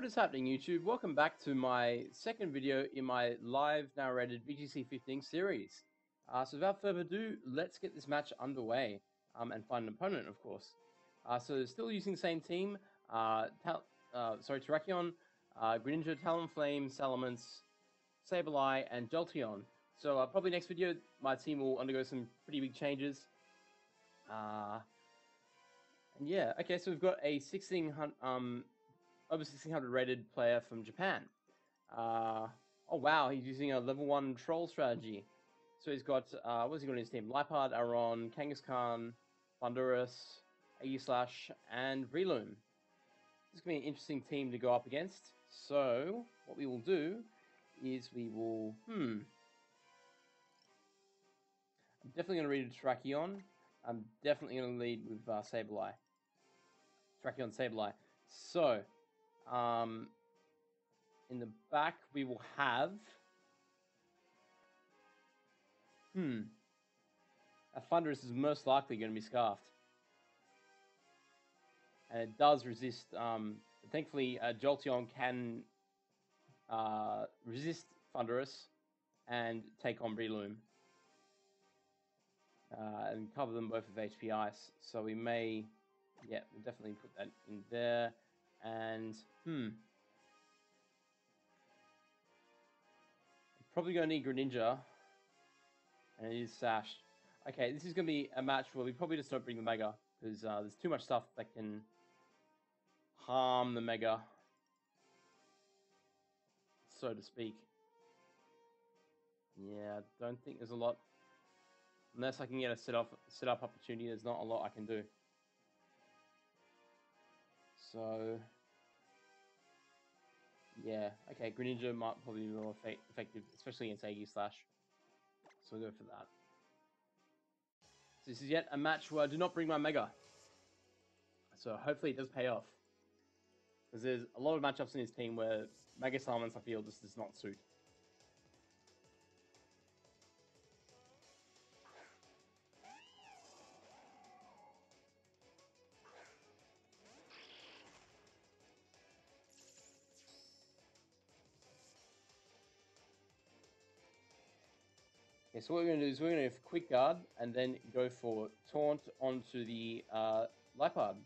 What is happening, YouTube? Welcome back to my second video in my live narrated VGC15 series. So without further ado, let's get this match underway and find an opponent, of course. So still using the same team, Terrakion, Greninja, Talonflame, Salamence, Sableye, and Jolteon. So probably next video, my team will undergo some pretty big changes. And yeah, okay, so we've got a 1600, over 1600 rated player from Japan. Oh wow, he's using a level 1 troll strategy. So he's got, what's he got in his team? Liepard, Aron, Kangaskhan, Thundurus, Aegislash, and Breloom. This is going to be an interesting team to go up against. So, what we will do is we will, I'm definitely going to read a Terrakion. I'm definitely going to lead with Sableye. Terrakion, Sableye. So, in the back, we will have... A Thundurus is most likely going to be Scarfed. And it does resist... thankfully, Jolteon can resist Thundurus and take on Breloom. And cover them both with HP Ice. So we may... Yeah, we'll definitely put that in there. And, probably going to need Greninja. And it is Sash. Okay, this is going to be a match where we probably just don't bring the Mega. Because there's too much stuff that can harm the Mega. So to speak. Yeah, I don't think there's a lot. Unless I can get a set up opportunity, there's not a lot I can do. So... yeah, okay, Greninja might probably be more effective, especially against Aegislash. So we'll go for that. So this is yet a match where I do not bring my Mega. So hopefully it does pay off. Because there's a lot of matchups in his team where Mega Salamence, I feel, just does not suit. Okay, so what we're going to do is we're going to go for Quick Guard and then go for Taunt onto the Liepard.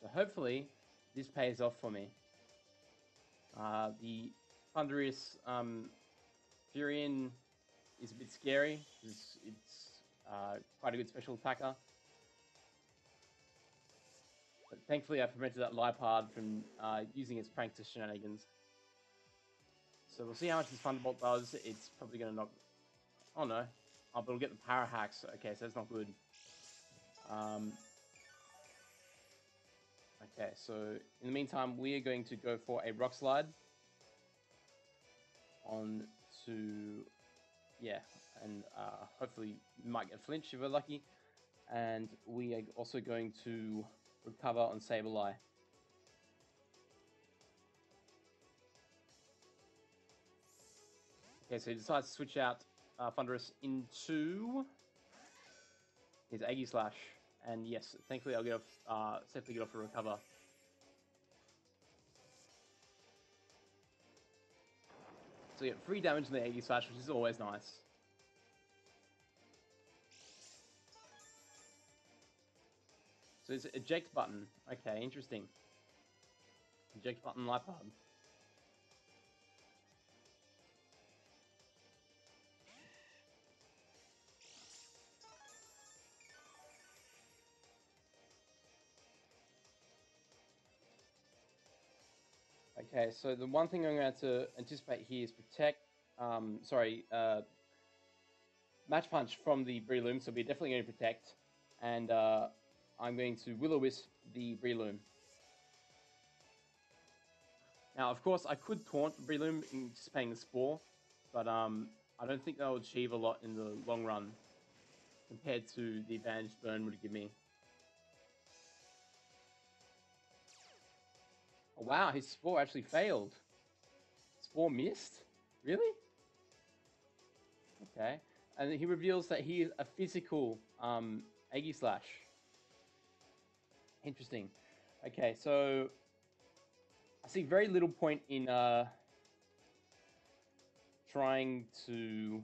So hopefully this pays off for me. The Thundurus Furion is a bit scary because it's quite a good special attacker. But thankfully I prevented that Liepard from using its Prankster shenanigans. So we'll see how much this Thunderbolt does. It's probably going to knock... oh no. Oh, but it'll get the Power Hacks. Okay, so that's not good. Okay, so in the meantime, we are going to go for a Rock Slide. On to... yeah, and hopefully we might get Flinch if we're lucky. And we are also going to recover on Sableye. Okay, so he decides to switch out Thundurus into his Aegislash. And yes, thankfully I'll get off, safely get off a recover. So you get 3 damage in the Aegislash, which is always nice. So it's eject button. Okay, interesting. Eject button Liepard. Okay, so the one thing I'm going to anticipate here is protect, Match Punch from the Breloom, so we're definitely going to protect. And I'm going to Will-O-Wisp the Breloom. Now, of course, I could taunt Breloom anticipating the Spore, but I don't think that will achieve a lot in the long run compared to the advantage Burn would give me. Oh, wow, his Spore actually failed. Spore missed? Really? Okay. And he reveals that he is a physical Aegis Slash. Interesting. Okay, so I see very little point in trying to...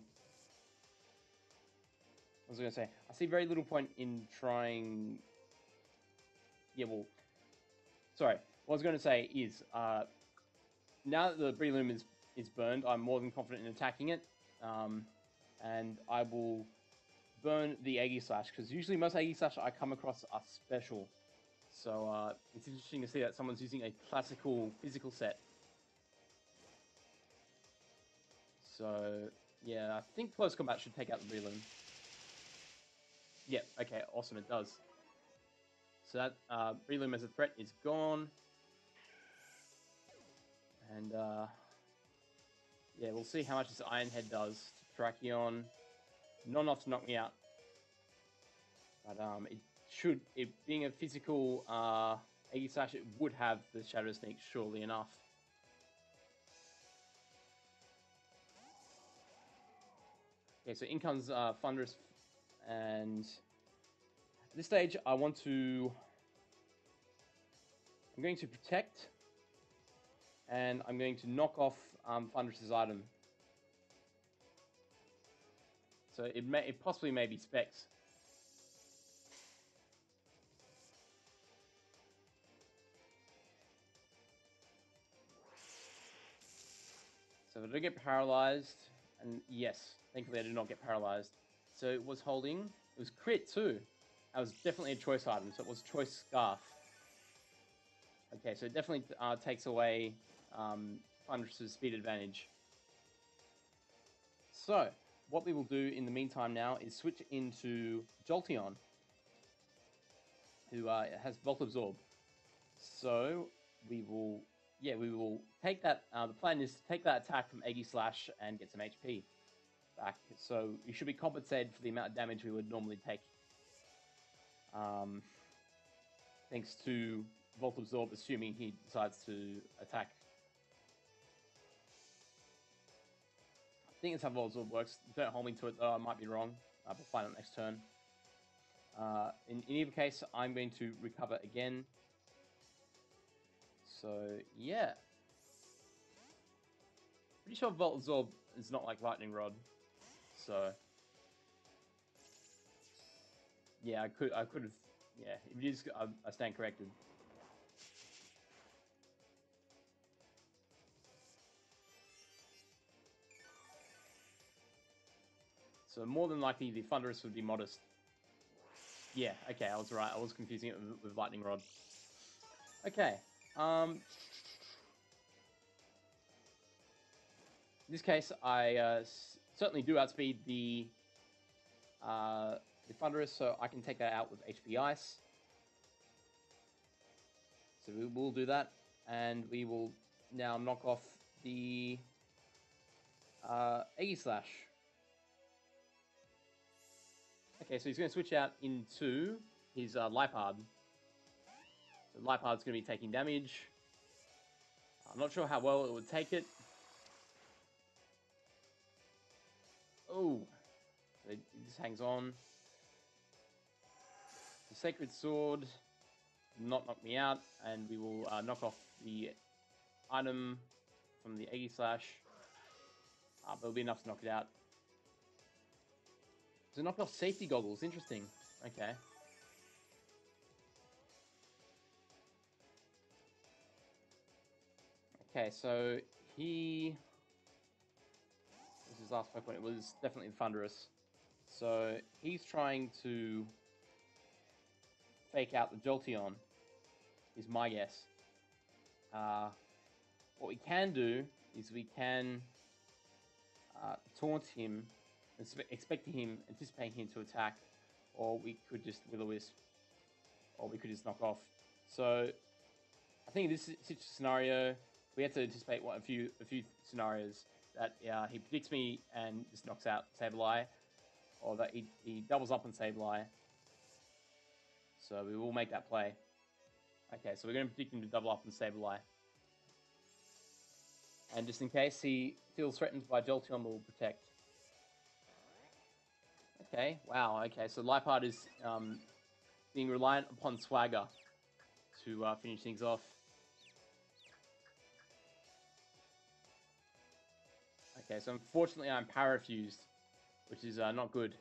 What was I going to say? I see very little point in trying... Yeah, well... Sorry. What I was going to say is, now that the Breloom is burned, I'm more than confident in attacking it. And I will burn the Aegis Slash, because usually most Aegis Slash I come across are special. So it's interesting to see that someone's using a classical physical set. So yeah, I think close combat should take out the Breloom. Yeah, okay, awesome, it does. So that Breloom as a threat is gone. And yeah, we'll see how much this Iron Head does to Tracheon. Not enough to knock me out. But it being a physical Aegis Slash, it would have the Shadow Sneak, surely enough. Okay, so in comes Thunderous, and at this stage I'm going to protect, and I'm going to knock off Thunderous's item. So it possibly may be Specs. So if I don't get paralyzed, and yes, thankfully I did not get paralyzed. So it was holding, it was crit too. That was definitely a choice item, so it was choice Scarf. Okay, so it definitely takes away Thunderous's speed advantage. So, what we will do in the meantime now is switch into Jolteon, who has Volt Absorb. So, we will take that, the plan is to take that attack from Aegis Slash and get some HP back. So, you should be compensated for the amount of damage we would normally take. Thanks to Volt Absorb, assuming he decides to attack. I think that's how Volt Absorb works. Don't hold me to it though, I might be wrong. We'll find out next turn. In either case, I'm going to recover again. So, yeah. Pretty sure Volt Absorb is not like Lightning Rod. So, yeah, I could have, yeah, if it is, I stand corrected. So more than likely the Thunderous would be modest. Yeah, okay, I was right. I was confusing it with Lightning Rod. Okay. In this case, I certainly do outspeed the Thunderous, so I can take that out with HP Ice. So we will do that, and we will now knock off the Aegis Slash. Okay, so he's going to switch out into his Lipard. So Lipard's going to be taking damage. I'm not sure how well it would take it. Oh, it just hangs on. The Sacred Sword will not knock me out, and we will knock off the item from the Aegis Slash. But it'll be enough to knock it out. So knock off safety goggles, interesting. Okay. Okay, so he... This is his last Pokemon. It was definitely the Thunderous. So he's trying to fake out the Jolteon, is my guess. What we can do is we can taunt him, anticipating him to attack, or we could just Will-O-Wisp, or we could just knock off. So I think in this scenario, we have to anticipate a few scenarios that he predicts me and just knocks out Sableye, or that he doubles up on Sableye. So we will make that play. Okay, so we're going to predict him to double up on Sableye. And just in case he feels threatened by Jolteon, we'll protect. Okay, wow, okay, so Lipard is being reliant upon Swagger to finish things off. Okay, so unfortunately I'm parafused, which is not good.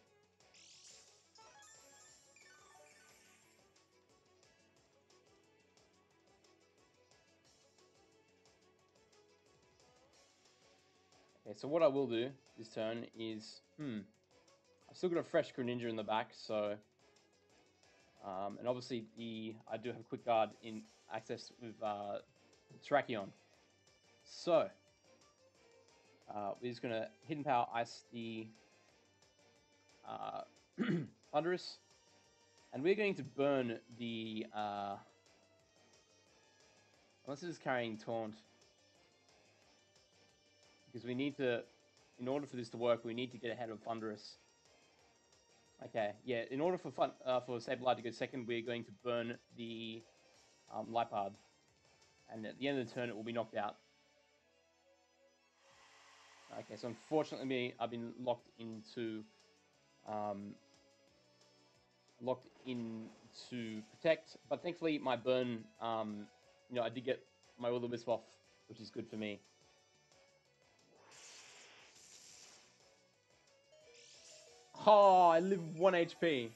Okay, so what I will do this turn is, I've still got a fresh Greninja in the back, so, and obviously I do have a quick guard in access with Terrakion. So, we're just gonna Hidden Power Ice the Thunderous, and we're going to burn the, unless it is carrying Taunt, because we need to, in order for this to work, we need to get ahead of Thunderous. Okay, yeah, in order for Sableye to go second, we're going to burn the Lipard. And at the end of the turn, it will be knocked out. Okay, so unfortunately, I've been locked into protect, but thankfully my burn, I did get my Will-O-Wisp off, which is good for me. Oh, I live 1 HP.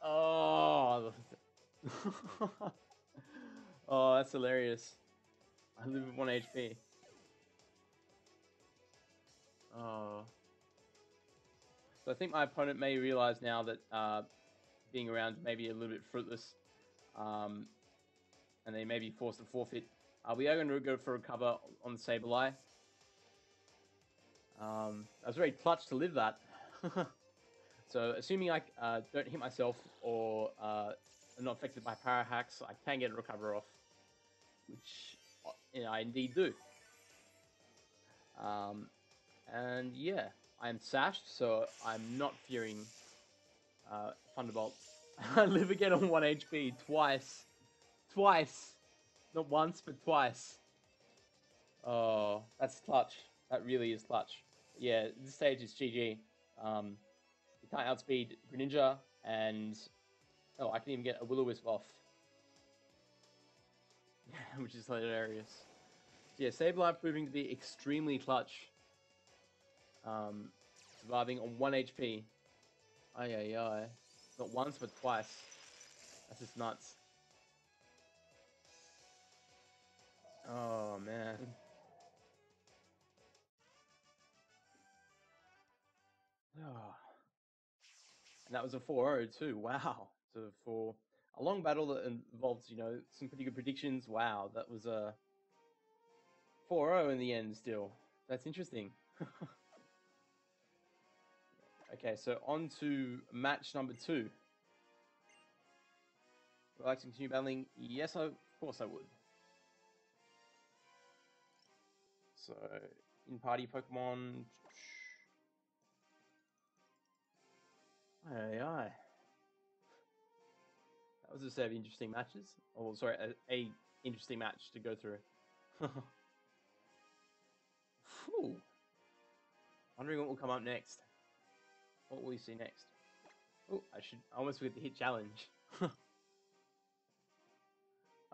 Oh. Oh, that's hilarious. I live with 1 HP. Oh. So I think my opponent may realize now that being around may be a little bit fruitless. And they may be forced to forfeit. We are going to go for a cover on the Sableye. I was very clutch to live that. So assuming I don't hit myself or am not affected by Para Hacks, I can get a recover off. Which I indeed do. And yeah, I am sashed, so I'm not fearing Thunderbolt. I live again on 1 HP twice. Twice! Not once, but twice. Oh, that's clutch. That really is clutch. Yeah, this stage is GG. You can't outspeed Greninja, and oh, I can even get a Will-O-Wisp off. Which is hilarious. So yeah, Sableye proving to be extremely clutch. Surviving on 1 HP. Ay. Not once, but twice. That's just nuts. Oh, man. Oh. And that was a 4-0 too. Wow. So for a long battle that involves, some pretty good predictions. Wow, that was a 4-0 in the end still. That's interesting. Okay, so on to match number 2. Would I like to continue battling? Yes, of course I would. So, in party Pokemon. Aye. That was a set of interesting matches. Oh, sorry, a interesting match to go through. Whew. Wondering what will come up next. What will we see next? Oh, I almost forget the hit challenge.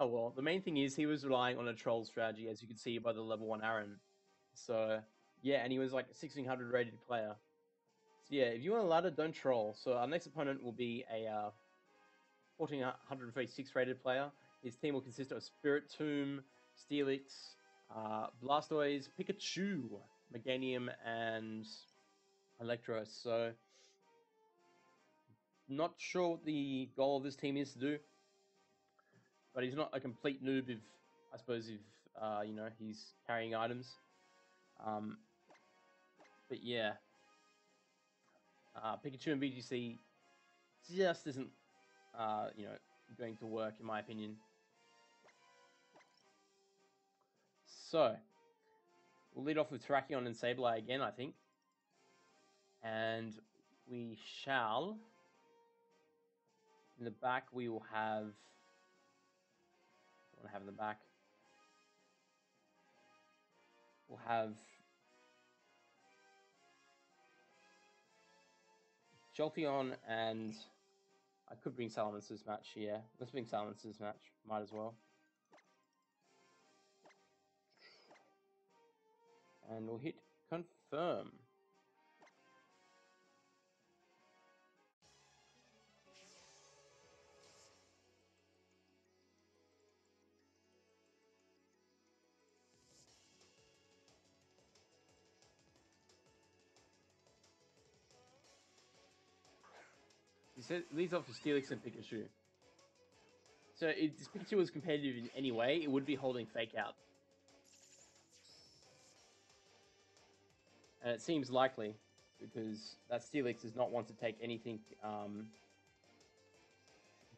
Oh well, the main thing is he was relying on a troll strategy, as you can see by the level 1 Aaron. So, yeah, and he was like a 1600 rated player. So yeah, if you want a ladder, don't troll. So our next opponent will be a 1436 rated player. His team will consist of Spiritomb, Steelix, Blastoise, Pikachu, Meganium, and Electros. So, not sure what the goal of this team is to do, but he's not a complete noob if, I suppose, if, he's carrying items. But yeah, Pikachu and VGC just isn't, going to work in my opinion. So, we'll lead off with Terrakion and Sableye again, I think. And we shall, in the back, we will have, what do I have in the back? We'll have Jolteon and I could bring Salamence to this match, yeah. Let's bring Salamence to this match. Might as well. And we'll hit confirm. It leads off to Steelix and Pikachu. So if this Pikachu was competitive in any way, it would be holding Fake Out. And it seems likely, because that Steelix does not want to take anything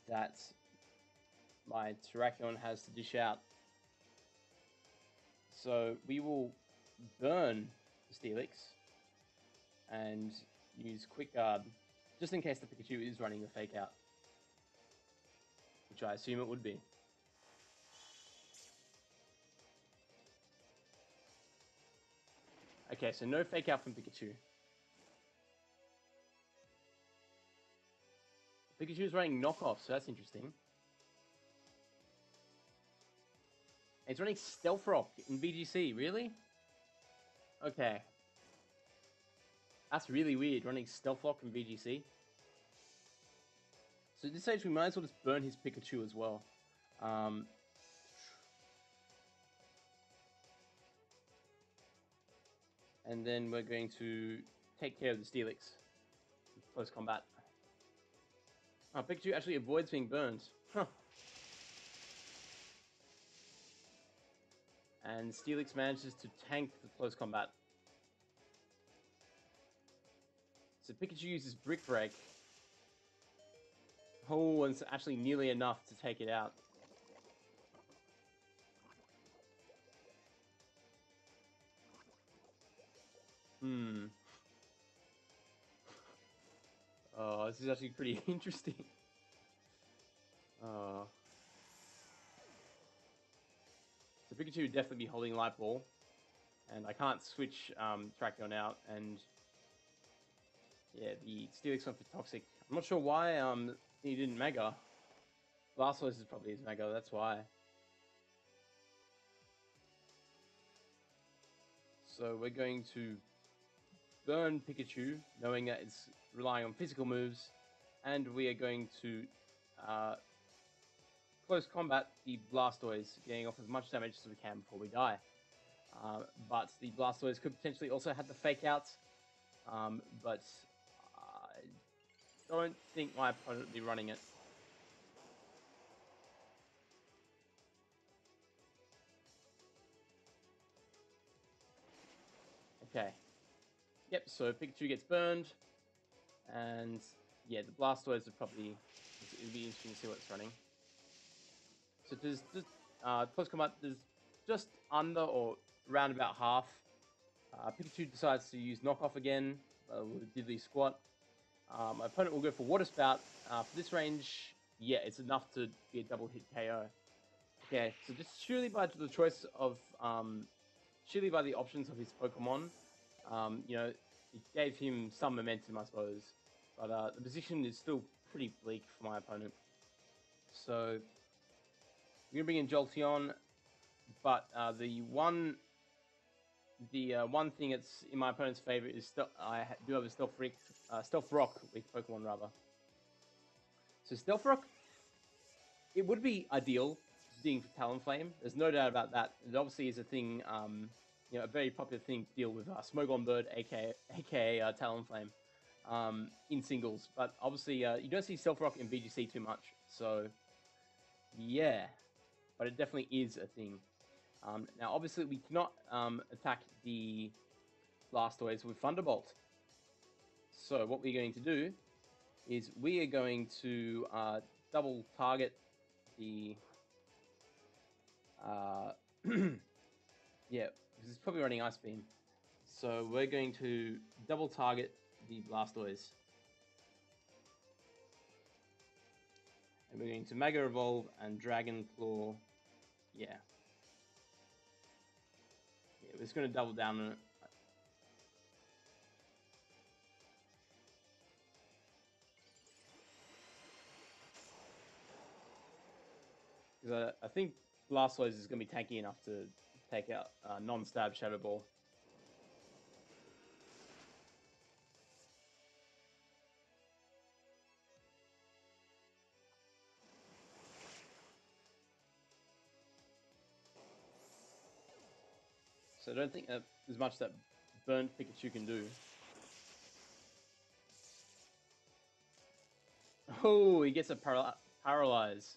that my Terrakion has to dish out. So we will burn the Steelix and use Quick Guard, just in case the Pikachu is running the Fake Out, which I assume it would be. Okay, so no Fake Out from Pikachu. Pikachu is running Knockoff, so that's interesting. It's running Stealth Rock in VGC, really? Okay. That's really weird, running Stealth Rock in VGC. So at this stage, we might as well just burn his Pikachu as well. And then we're going to take care of the Steelix in close combat. Oh, Pikachu actually avoids being burned. Huh. And Steelix manages to tank the close combat. So Pikachu uses Brick Break. Oh, and it's actually nearly enough to take it out. Oh, this is actually pretty interesting. So Pikachu would definitely be holding Light Ball. And I can't switch Terrakion out, and yeah, the Steelix went for Toxic. I'm not sure why he didn't Mega. Blastoise is probably his Mega, that's why. So we're going to burn Pikachu, knowing that it's relying on physical moves, and we are going to close combat the Blastoise, getting off as much damage as we can before we die. But the Blastoise could potentially also have the Fake Outs, but I don't think my opponent would be running it. Okay. Yep, so Pikachu gets burned, and yeah, the Blastoise would probably, it'd be interesting to see what it's running. So there's close combat, there's just under or around about half. Pikachu decides to use Knockoff again with Diddly Squat. My opponent will go for Water Spout. For this range, yeah, it's enough to be a double hit KO. Okay, so just surely by the choice of, surely by the options of his Pokemon, you know, it gave him some momentum, I suppose. But the position is still pretty bleak for my opponent. So we're gonna bring in Jolteon, but the one thing that's in my opponent's favor is I do have a Stealth Rock with Pokemon Rubber. So Stealth Rock, it would be ideal dealing for Talonflame. There's no doubt about that. It obviously is a thing, you know, a very popular thing to deal with Smogon Bird, aka Talonflame, in singles. But obviously, you don't see Stealth Rock in VGC too much. So yeah, but it definitely is a thing. Now, obviously, we cannot attack the Blastoise with Thunderbolt. So what we're going to do is we are going to double target the... yeah, because it's probably running Ice Beam. So we're going to double target the Blastoise. And we're going to Mega Evolve and Dragon Claw. Yeah. Yeah, we're just going to double down on it. Because I think Blastoise is going to be tanky enough to take out non-stab Shadow Ball. So I don't think there's much that burnt Pikachu can do. Oh, he gets a paralyze.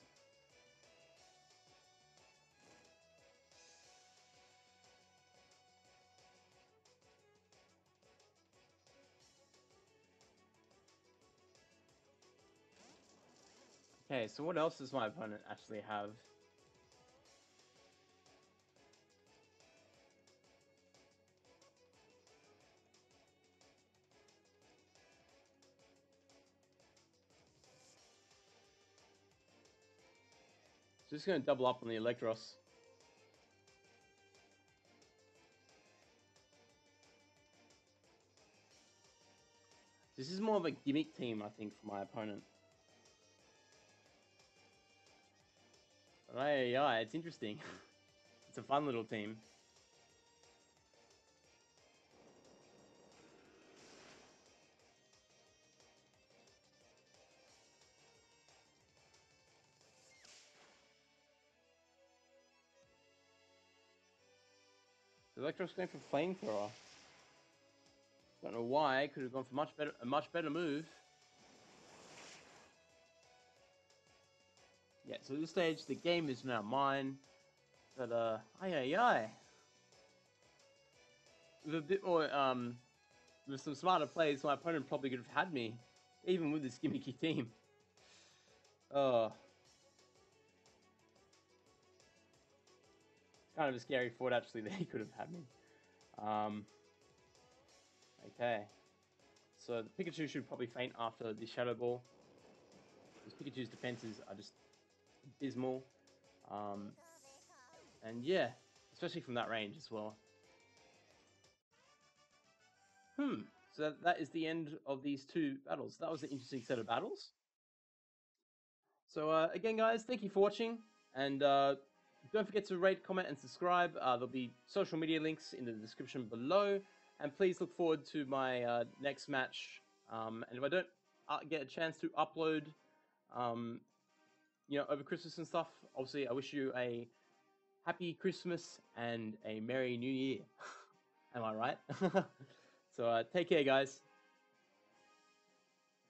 Okay, so what else does my opponent actually have? Just going to double up on the Electros. This is more of a gimmick team, I think, for my opponent. But yeah, it's interesting. It's a fun little team. The Electro's going for Flamethrower. Don't know why. Could have gone for a much better move. Yeah, so at this stage, the game is now mine. But, aye. With a bit more, with some smarter plays, my opponent probably could have had me. Even with this gimmicky team. Oh. Kind of a scary thought, actually, that he could have had me. Okay. So the Pikachu should probably faint after the Shadow Ball. Because Pikachu's defenses are just abysmal. And yeah, especially from that range as well. So that is the end of these two battles. That was an interesting set of battles. So again, guys, thank you for watching. And don't forget to rate, comment, and subscribe. There'll be social media links in the description below. And please look forward to my next match. And if I don't get a chance to upload, over Christmas and stuff, obviously I wish you a happy Christmas and a Merry New Year. Am I right? So take care, guys.